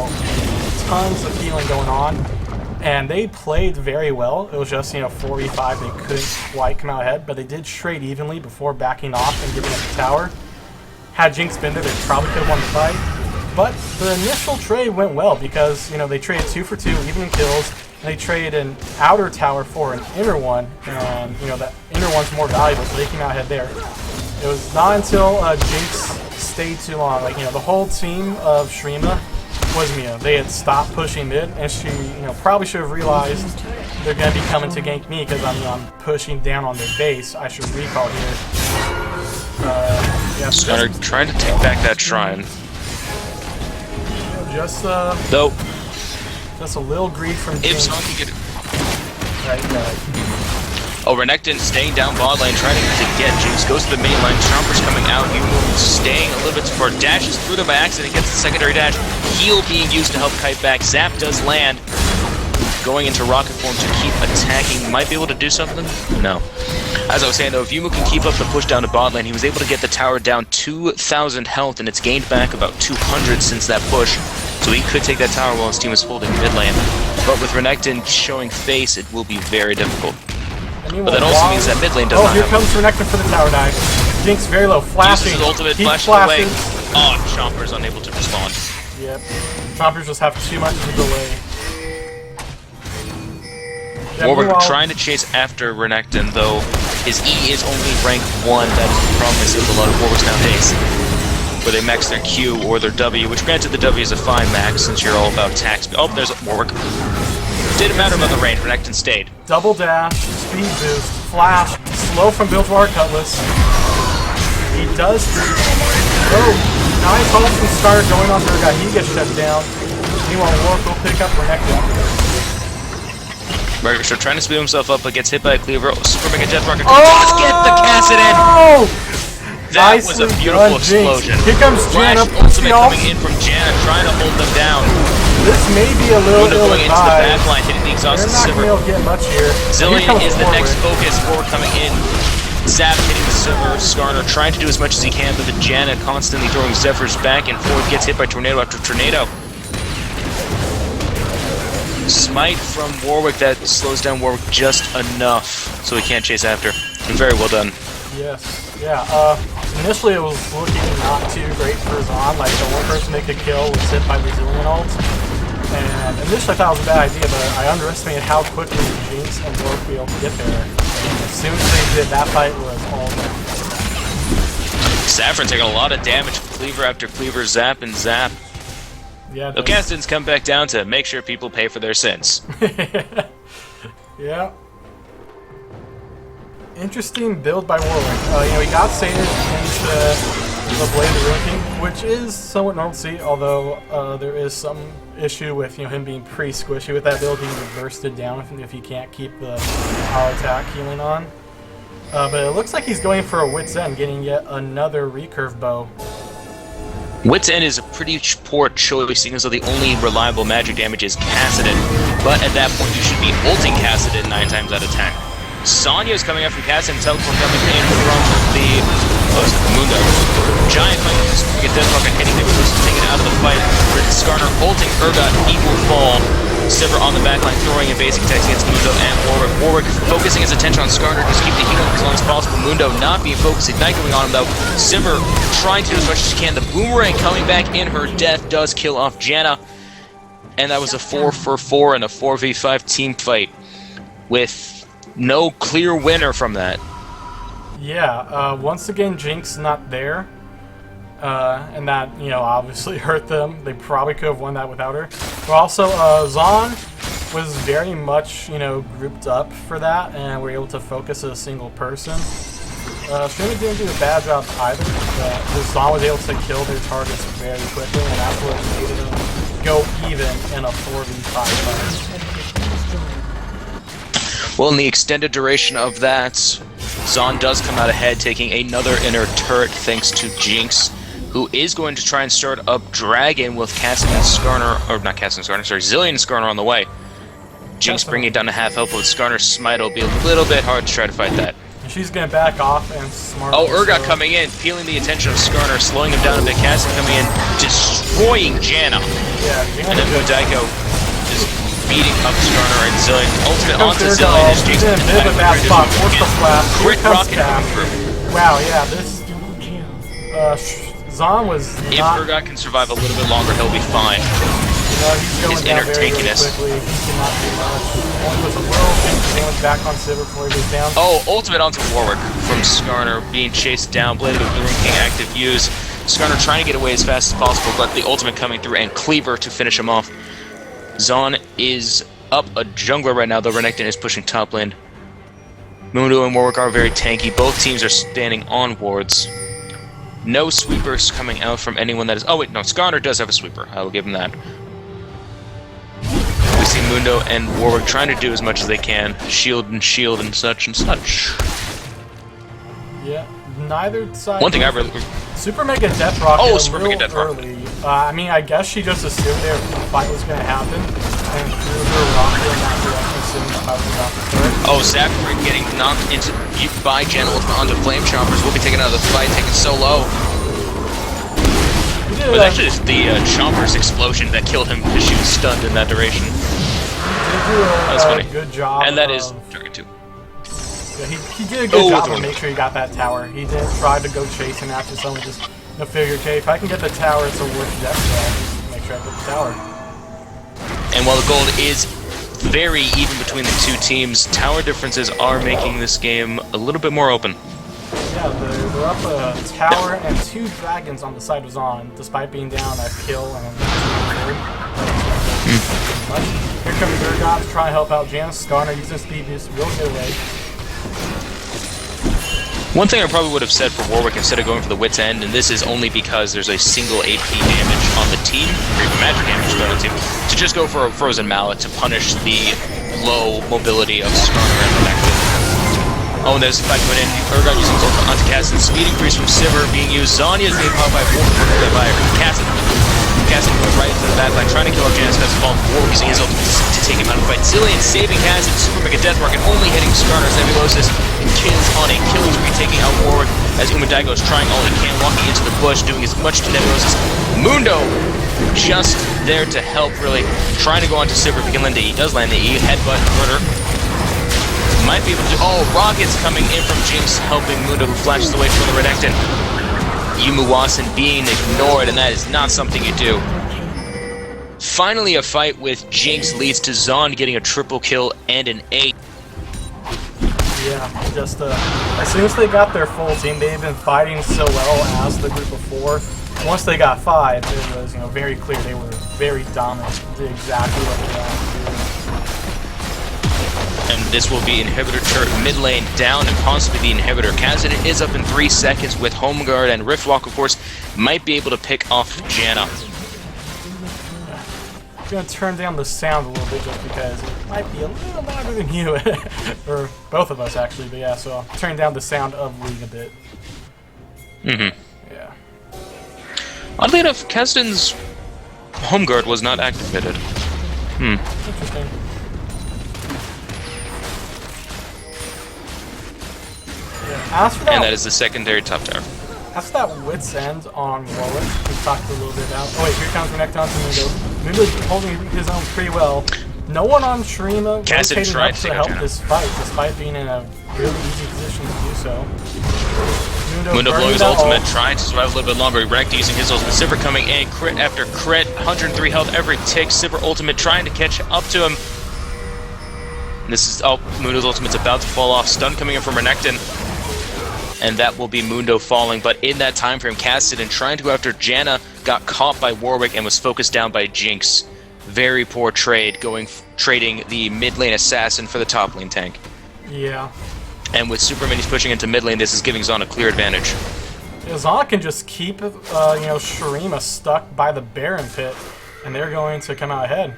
Tons of healing going on. and they played very well. It was just, 4v5, they couldn't quite come out ahead, but they did trade evenly before backing off and giving up the tower. Had Jinx been there, they probably could have won the fight. But the initial trade went well because, they traded 2 for 2, even in kills, and they traded an outer tower for an inner one, and, that inner one's more valuable, so they came out ahead there. It was not until Jinx stayed too long. The whole team of Shurima was, they had stopped pushing mid, and she, probably should have realized they're going to be coming to gank me because I'm pushing down on their base. I should recall here. Yeah, Skarner trying to take back that shrine. Just, Though, just a little greed from if Jinx. Zaun can get it. Right. Oh, Renekton staying down bot lane, trying to get Jinx. Goes to the main line. Chomper's coming out. Yumu staying a little bit support. Dashes through them by accident. Gets the secondary dash. Heal being used to help kite back. Zap does land. Going into rocket form to keep attacking. Might be able to do something? No. As I was saying though, if Yumu can keep up the push down to bot lane, he was able to get the tower down 2,000 health, and it's gained back about 200 since that push. So he could take that tower while his team is holding mid lane. But with Renekton showing face, it will be very difficult. But that also means that mid lane does not here have... comes Renekton for the tower dive. Jinx very low, flashing. Uses his ultimate, Keep flashing away. flashing. Oh, Chomper's unable to respond. Yep. Chompers just have too much of a delay. Yeah, Warwick meanwhile, trying to chase after Renekton, though his E is only rank 1. That is the problem I see with a lot of Warwicks nowadays. Where they max their Q or their W, which granted the W is a fine max since you're all about tax. Oh, there's a Warwick. Didn't matter about the range, Renekton stayed. double dash, speed boost, flash, slow from Build War Cutlass. He does. Oh, 9 calls from Star going on Durga. He gets shut down. Meanwhile, Warwick will pick up Renekton. Mergestor trying to speed himself up, but gets hit by a cleaver. Super Mega Jet Rocket Oh! does get the Kassadin! That was a Nicely beautiful done, Jinx. explosion. Here comes Flash Janna, ultimate off. coming in from Janna, trying to hold them down. This may be a little Mundo going into the ill-advised. backline, hitting the They're exhausted not going to be Sivir. able to get much here. Zillion is the Warwick. next focus. Forward coming in. Zap hitting the Sivir. Skarner trying to do as much as he can, but the Janna constantly throwing Zephyrs back and forth. Gets hit by tornado after tornado. Smite from Warwick that slows down Warwick just enough so he can't chase after. Very well done. Yes. Yeah. Initially it was looking not too great for Zaun. Like the one person they could kill was hit by the Zillion ult. And initially I thought it was a bad idea, but I underestimated how quickly Jinx and Warwick would be able to get there. And as soon as they did, that fight was all done. Saffron taking a lot of damage. Cleaver after cleaver, zap and zap. Yeah. The Kassadin's come back down to make sure people pay for their sins. Yeah. Interesting build by Warwick. He got sated into the Blade of the Ruin King, which is somewhat normal to see, although there is some issue with him being pretty squishy with that build, being bursted down if he can't keep the power attack healing on. But it looks like he's going for a Wit's End, getting yet another recurve bow. Wit's End is a pretty poor choice, seeing as though the only reliable magic damage is Kassadin. But at that point, you should be ulting Kassadin 9 times out of 10. Sonya is coming up from Kassadin, teleport coming in from the Mundo. Giant fight, get Death Rocket hitting the reverse, taken out of the fight. Skarner ulting Urgot, equal fall. Sivir on the backline, throwing a basic attack against Mundo and Warwick. Warwick focusing his attention on Skarner, just keep the heal up as long as possible. Mundo not being focused, Ignite going on him though. Sivir trying to do as much as she can. The Boomerang coming back in her death does kill off Janna. And that was a 4-for-4 and a 4v5 team fight with no clear winner from that. Yeah, once again, Jinx not there. And that, obviously hurt them. They probably could have won that without her. But also, Zaun was very much, grouped up for that, and were able to focus a single person. Shurima didn't do a bad job either, but Zaun was able to kill their targets very quickly, and that's what made them go even in a 4v5 fight. Well, in the extended duration of that, Zaun does come out ahead, taking another inner turret thanks to Jinx, who is going to try and start up Dragon with Kassadin and Skarner, or not Kassadin and Skarner, sorry, Zillion and Skarner on the way. Jinx bringing it down to half health, but with Skarner's smite, it'll be a little bit hard to try to fight that. And she's going to back off and smart. Oh, Urgot coming in, peeling the attention of Skarner, slowing him down a bit. Kassadin coming in, destroying Janna. Yeah, And then Mudaiko just beating up Skarner and Zillion. Ultimate Comes onto there, Zillion as he's Jinx in a bit of a bad spot. Force the flash. Here Crit comes rocket Staff. coming through. Wow, yeah, this Zaun was If not. Urgot can survive a little bit longer, he'll be fine. He's going His down inner very, very tankiness. quickly. He cannot do much. Only puts a little damage back on Sivir before he goes down. Oh, ultimate onto Warwick from Skarner, being chased down. Blade of the Ruin King active use. Skarner trying to get away as fast as possible, but the ultimate coming through and Cleaver to finish him off. Zaun is up a jungler right now, though Renekton is pushing top lane. Mundo and Warwick are very tanky. Both teams are standing on wards. No sweepers coming out from anyone that is... Oh wait, no, Skarner does have a sweeper. I will give him that. We see Mundo and Warwick trying to do as much as they can. Shield and such and such. Yeah, neither side... One thing I really... Super Mega Death Rocket Super Mega Death Rocket. early. I mean, I guess she just assumed their fight was going to happen and threw her rocket in that direction as soon as I was about to start. Oh, Zachary getting knocked into by Jen onto Flame Chompers. Will be taken out of the fight, taken so low. It was actually just the Chompers explosion that killed him because she was stunned in that duration. That was funny. Good job. And that is target 2. Yeah, he did a good job to make sure he got that tower. He didn't try to go chasing after someone. Just figured, okay, if I can get the tower, it's a worth death, so I'll just make sure I get the tower. And while the gold is very even between the two teams, tower differences are making this game a little bit more open. Yeah, they're up a tower and 2 dragons on the side of Zaun, despite being down a kill and Here comes Urgot to try and help out Janice. Skarner using speed boost, will get away. One thing I probably would have said for Warwick instead of going for the Wit's End, and this is only because there's a single AP damage on the team, or even magic damage on the team, to just go for a Frozen Mallet to punish the low mobility of Skarner and Renekton. Oh, and there's the fight going in. Urgot using both onto Cassid. Speed increase from Sivir being used. Zanya is being popped by Cassid. Cassid going right into the backline, trying to kill off Janus as well. Warwick using his ultimate to take him out of the fight. Zillion saving Cassid. Super Mega Death Rocket only hitting Skarner's Nebulosis. And kills on a killing spree, taking out Warwick as Umadago is trying all he can, walking into the bush, doing as much to Nebulosis. Mundo just there to help, really. Trying to go onto Sivir if he can land the E. He does land the E. Headbutt, murder. Might be able to... Oh, rockets coming in from Jinx, helping Mundo, who flashes away from the Renekton. Yumuwasan being ignored, and that is not something you do. Finally, a fight with Jinx leads to Zaun getting a triple kill and an 8. Yeah, just as soon as they got their full team, they've been fighting so well as the group of 4. Once they got 5, it was very clear they were very dominant, did exactly what they wanted to do. And this will be inhibitor turret mid lane down and possibly the inhibitor. Kazan is up in 3 seconds with Home Guard, and Riftwalk, of course, might be able to pick off Janna. I'm going to turn down the sound a little bit just because it might be a little louder than you. Or both of us, actually, but yeah, so I'll turn down the sound of League a bit. Yeah. Oddly enough, Kasdan's Home Guard was not activated. Interesting. As for that, And that is the secondary top tower. as for that Wit's End on Warwick, we talked a little bit about. Oh wait, here comes Renekton to Mundo. Mundo's holding his own pretty well. No one on Shurima rotating tried up to to take out help Janna. this fight, despite being in a really easy position to do so. Mundo blowing his that ultimate, ult. trying to survive a little bit longer. Renekton using his ultimate. Sivir coming in, crit after crit, 103 health every tick. Sivir ultimate trying to catch up to him. And this is, oh, Mundo's ultimate's about to fall off. Stun coming in from Renekton. And that will be Mundo falling. But in that time frame, Kasdan trying to go after Janna got caught by Warwick and was focused down by Jinx. Very poor trade, trading the mid lane assassin for the top lane tank. Yeah. And with super minis pushing into mid lane, this is giving Zaun a clear advantage. Yeah, Zaun can just keep, Shurima stuck by the Baron pit, and they're going to come out ahead.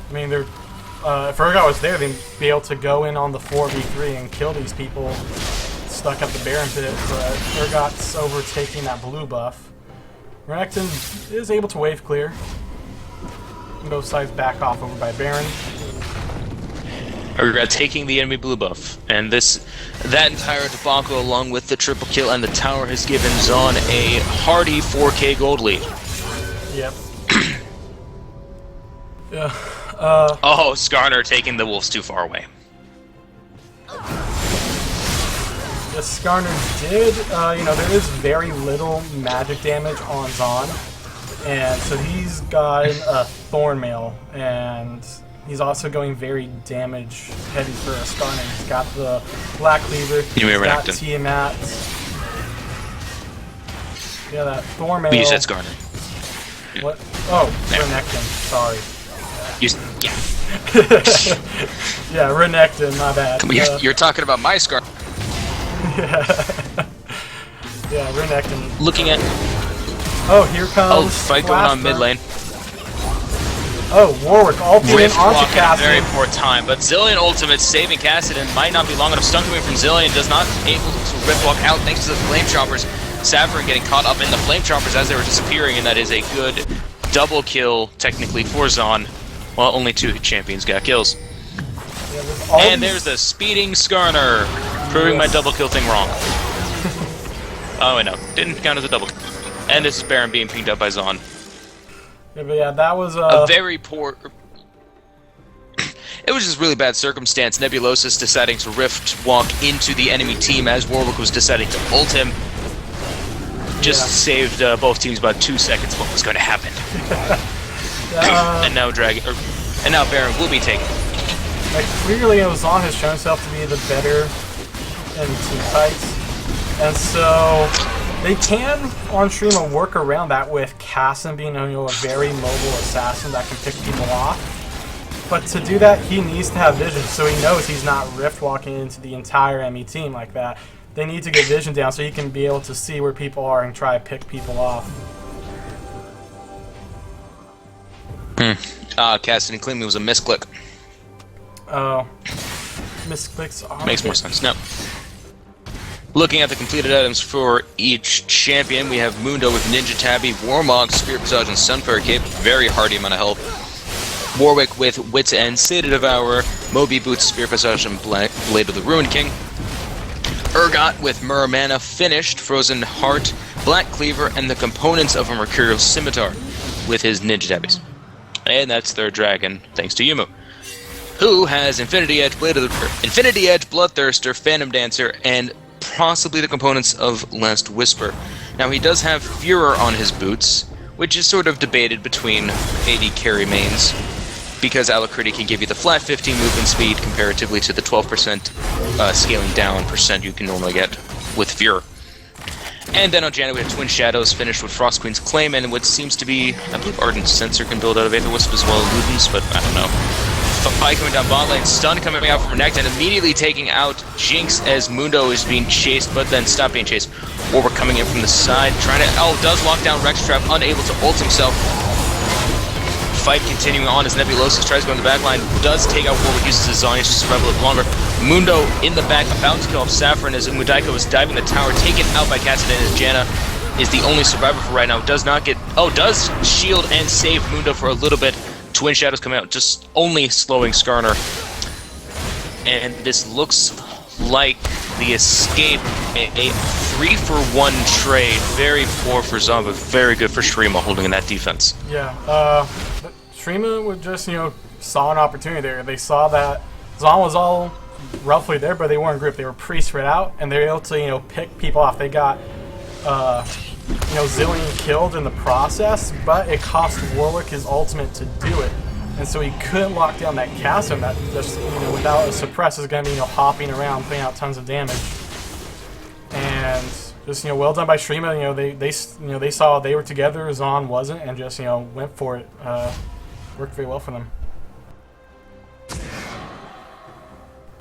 I mean, they're, if Urgot was there, they'd be able to go in on the 4v3 and kill these people stuck at the Baron pit, but Urgot's overtaking that blue buff. Renekton is able to wave clear. Both sides back off over by Baron. Urgot taking the enemy blue buff, and that entire debacle, along with the triple kill and the tower, has given Zaun a hearty 4K gold lead. Yep. Yeah. Oh, Skarner taking the wolves too far away. The Skarner did, there is very little magic damage on Zaun, and so he's got a Thornmail, and he's also going very damage heavy for a Skarner. He's got the Black Cleaver, he's got Tiamat. Yeah, that Thornmail. You said Skarner. What? Oh, Renekton, sorry. Yeah. Yeah, Renekton, my bad. You're talking about my Skarner. Yeah, Renekton. Looking at... Oh, here comes fight going on mid lane. Oh, Warwick ultimate onto Cassidy. Very Cassidy. poor time, but Zillion ultimate saving Cassidy might not be long enough. Stun coming from Zillion does not able to Rift Walk out thanks to the Flame Choppers. Saverin getting caught up in the Flame Choppers as they were disappearing, and that is a good double kill, technically, for Zaun. Well, only 2 champions got kills. Yeah, and there's the speeding Skarner, proving my double kill thing wrong. Oh, wait, no. Didn't count as a double kill. And this is Baron being pinged up by Zaun. Yeah, but yeah, that was a very poor... It was just really bad circumstance. Nebulosis deciding to Rift Walk into the enemy team as Warwick was deciding to ult him. Just saved both teams about 2 seconds of what was going to happen. And now Baron will be taken. Like, clearly, Zaun has shown himself to be the better in team fights, and so they can on Shurima work around that with Cassim being a very mobile assassin that can pick people off. But to do that, he needs to have vision, so he knows he's not rift walking into the entire ME team like that. They need to get vision down so he can be able to see where people are and try to pick people off. Cassidy clearly was a misclick. Oh. Misclicks are... Makes more sense. No. Looking at the completed items for each champion, we have Mundo with Ninja Tabby, Warmog, Spirit Visage, and Sunfire Cape. Very hardy amount of health. Warwick with Wit's End, Sated Devourer, Moby Boots, Spirit Visage, and Blade of the Ruined King. Urgot with Muramana, Finished, Frozen Heart, Black Cleaver, and the components of a Mercurial Scimitar with his Ninja Tabbies. And that's their dragon, thanks to Yumu, who has Infinity Edge, Bloodthirster, Phantom Dancer, and possibly the components of Last Whisper. Now he does have Furor on his boots, which is sort of debated between AD carry mains, because Alacrity can give you the flat 15 movement speed comparatively to the 12% scaling down percent you can normally get with Furor. And then on Janet we have Twin Shadows finished with Frost Queen's Claim, and what seems to be, I believe Ardent Sensor can build out of Aether Wisp as well as Ludens, but I don't know. Fight coming down bot lane, stun coming out from Renekton, and immediately taking out Jinx as Mundo is being chased, but then stopped being chased. Warwick coming in from the side, trying to, does lock down Rex Trap, unable to ult himself. Fight continuing on as Nebulosis tries to go in the back line, does take out Warwick, uses his Zaun to survive a little longer. Mundo in the back, about to kill off Saffron as Mudaika was diving the tower, taken out by Cassidy, as Janna is the only survivor for right now. Does not get, does shield and save Mundo for a little bit. Twin Shadows coming out, just only slowing Skarner. And this looks like the escape, a 3-for-1 trade. Very poor for Zaun, but very good for Shurima holding in that defense. Yeah, Shurima would just, saw an opportunity there. They saw that Zaun was all roughly there, but they weren't grouped. They were pre-spread out, and they were able to, pick people off. They got, Zillion killed in the process, but it cost Warwick his ultimate to do it. And so he couldn't lock down that Cassim that just, without a suppress is going to be, hopping around, putting out tons of damage. And just, well done by Shurima. They saw they were together, Zaun wasn't, and just, went for it. Worked very well for them.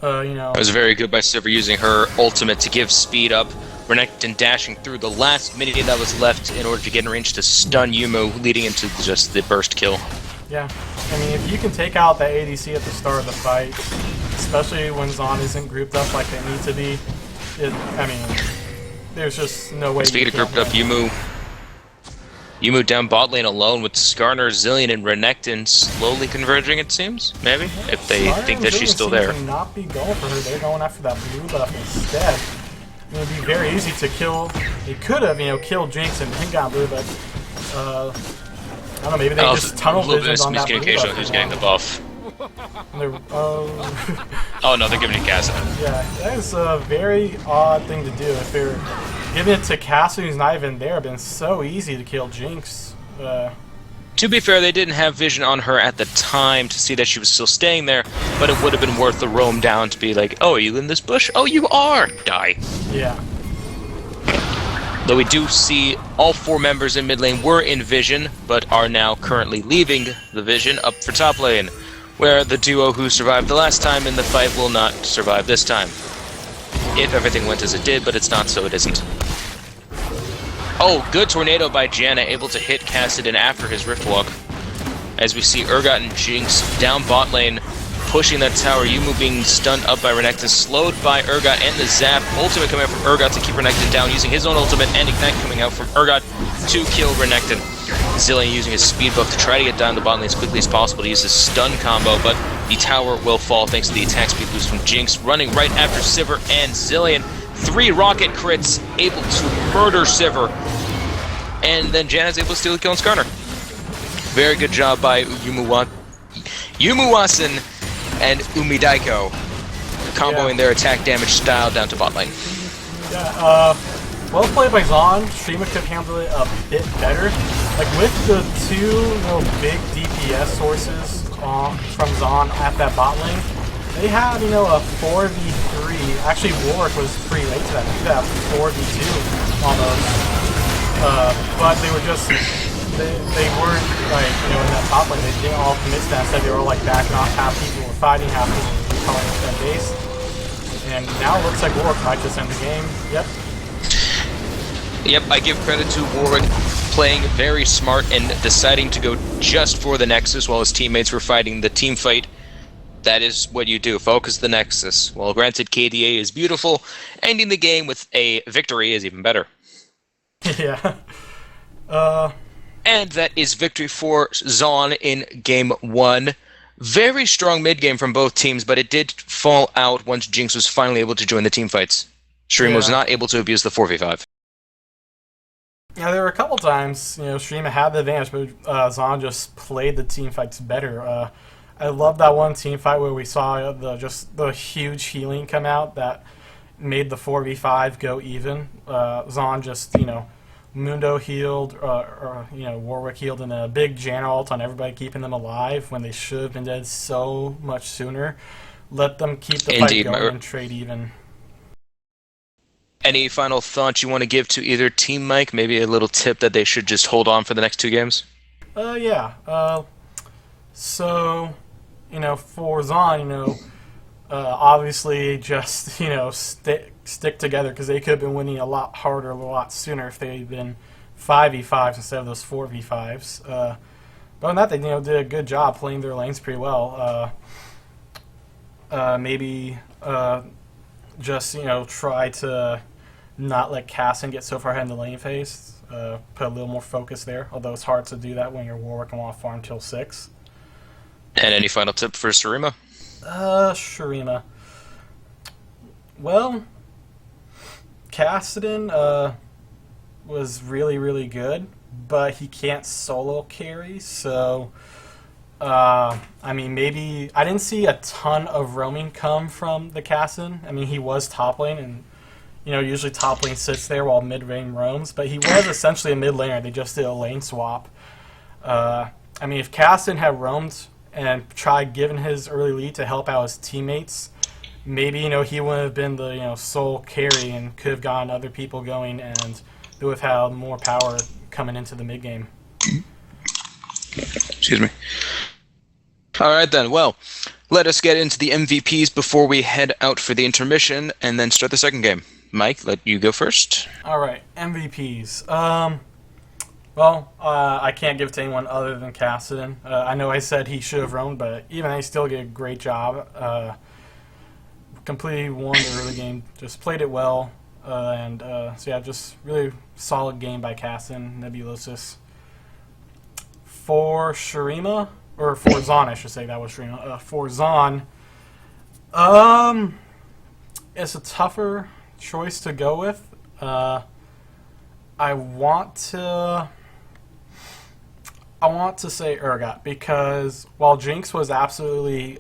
It was very good by Sivir using her ultimate to give speed up. Renekton dashing through the last minute that was left in order to get in range to stun Yumu, leading into just the burst kill. Yeah, I mean, if you can take out that ADC at the start of the fight, especially when Zaun isn't grouped up like they need to be, there's just no way. Speaking of grouped up, Yumu down bot lane alone with Skarner, Zillion, and Renekton slowly converging, it seems, maybe? If they think that she's still there. To not be going for her, they're going after that blue buff instead. It would be very easy to kill. He could have, killed Jinx and got blue, but I don't know. Maybe they just tunnel visioned on that blue buff. Who's getting the buff? And they're, oh, Oh no, they're giving it to Cassidy. yeah, that is a very odd thing to do. If they're giving it to Cassidy, who's not even there, been so easy to kill Jinx. To be fair, they didn't have vision on her at the time to see that she was still staying there, but it would have been worth the roam down to be like, oh, are you in this bush? Oh, you are! Die. Yeah. Though we do see all 4 members in mid lane were in vision, but are now currently leaving the vision up for top lane, where the duo who survived the last time in the fight will not survive this time. If everything went as it did, but it's not, so it isn't. Oh, good tornado by Janna, able to hit Kassadin after his Riftwalk. As we see Urgot and Jinx down bot lane, pushing that tower. Yumu being stunned up by Renekton, slowed by Urgot and the Zap. Ultimate coming out from Urgot to keep Renekton down, using his own ultimate, and Ignite coming out from Urgot to kill Renekton. Zilean using his speed buff to try to get down the bot lane as quickly as possible to use his stun combo, but the tower will fall thanks to the attack speed boost from Jinx, running right after Sivir and Zilean. 3 rocket crits, able to murder Sivir. And then Janna's able to steal the kill on Skarner. Very good job by Yumuwasin and Umidaiko, comboing their attack damage style down to bot lane. Yeah, well played by Zaun. Shurima could handle it a bit better. Like, with the 2 big DPS sources from Zaun at that bot lane, they had, a 4v3. Actually, Warwick was pretty late to that. They had 4v2 almost. But they were just, they weren't, like, in that top lane, they didn't all commit to that. Instead, they were, like, backing off. Half people were fighting, half people were calling it their base. And now it looks like Warwick might just end the game. Yep. Yep, I give credit to Warwick playing very smart and deciding to go just for the Nexus while his teammates were fighting the team fight. That is what you do. Focus the Nexus. Well, granted, KDA is beautiful. Ending the game with a victory is even better. Yeah. And that is victory for Zaun in Game 1. Very strong mid-game from both teams, but it did fall out once Jinx was finally able to join the team fights. Shurima was not able to abuse the 4v5. Yeah, there were a couple times, Shurima had the advantage, but Zaun just played the team fights better. I love that one team fight where we saw the huge healing come out that made the 4v5 go even. Zaun just, Mundo healed, Warwick healed, and a big Janna ult on everybody, keeping them alive when they should have been dead so much sooner. Let them keep the fight going and trade even. Any final thoughts you want to give to either team, Mike? Maybe a little tip that they should just hold on for the next 2 games? Yeah. So, for Zaun, obviously just, stick together, because they could have been winning a lot harder, a lot sooner if they'd been 5v5s instead of those 4v5s. But on that, they did a good job playing their lanes pretty well. Maybe just try to not let Cassin get so far ahead in the lane phase. Put a little more focus there, although it's hard to do that when you're Warwick and want to farm till 6. And any final tip for Shurima? Shurima. Well, Kassadin was really, really good, but he can't solo carry, so maybe I didn't see a ton of roaming come from the Kassadin. He was top lane, and usually top lane sits there while mid lane roams, but he was essentially a mid laner. They just did a lane swap. If Kassadin had roamed and tried giving his early lead to help out his teammates, maybe he wouldn't have been the sole carry and could have gotten other people going, and they would have had more power coming into the mid game. Excuse me. All right then. Well, let us get into the MVPs before we head out for the intermission and then start the second game. Mike, let you go first. All right, MVPs. I can't give it to anyone other than Kassadin. I know I said he should have roamed, but even he still did a great job. Completely won the early game. Just played it well. Just really solid game by Kassadin, Nebulosis. For Shurima, or for Zaun, I should say, that was Shurima. For Zaun, it's a tougher choice to go with. I want to say Urgot because while Jinx was absolutely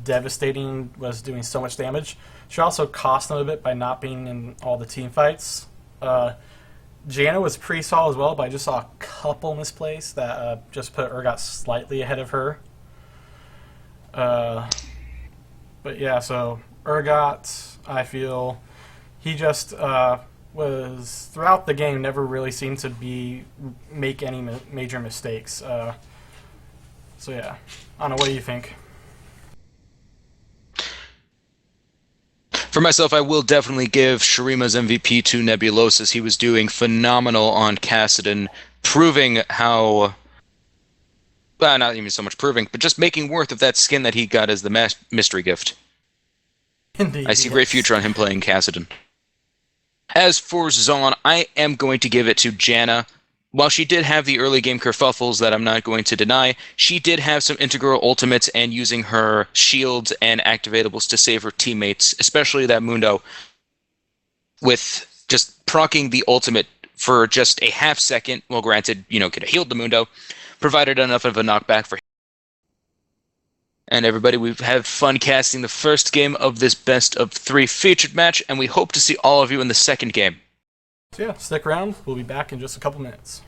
devastating, was doing so much damage, she also cost them a bit by not being in all the team fights. Janna was pretty solid as well, but I just saw a couple misplays that just put Urgot slightly ahead of her. Uh, but yeah, so Urgot, I feel he just was throughout the game never really seemed to be make any major mistakes. So yeah, I don't know. What do you think? For myself, I will definitely give Shurima's MVP to Nebulosis. He was doing phenomenal on Kassadin, proving how... Well, not even so much proving, but just making worth of that skin that he got as the mystery gift. Indeed, I see a great future on him playing Kassadin. As for Zaun, I am going to give it to Janna. While she did have the early game kerfuffles that I'm not going to deny, she did have some integral ultimates and using her shields and activatables to save her teammates, especially that Mundo, with just proccing the ultimate for just a half second. Well, granted, could have healed the Mundo, provided enough of a knockback for him. And everybody, we've had fun casting the first game of this best of 3 featured match, and we hope to see all of you in the second game. So yeah, stick around. We'll be back in just a couple minutes.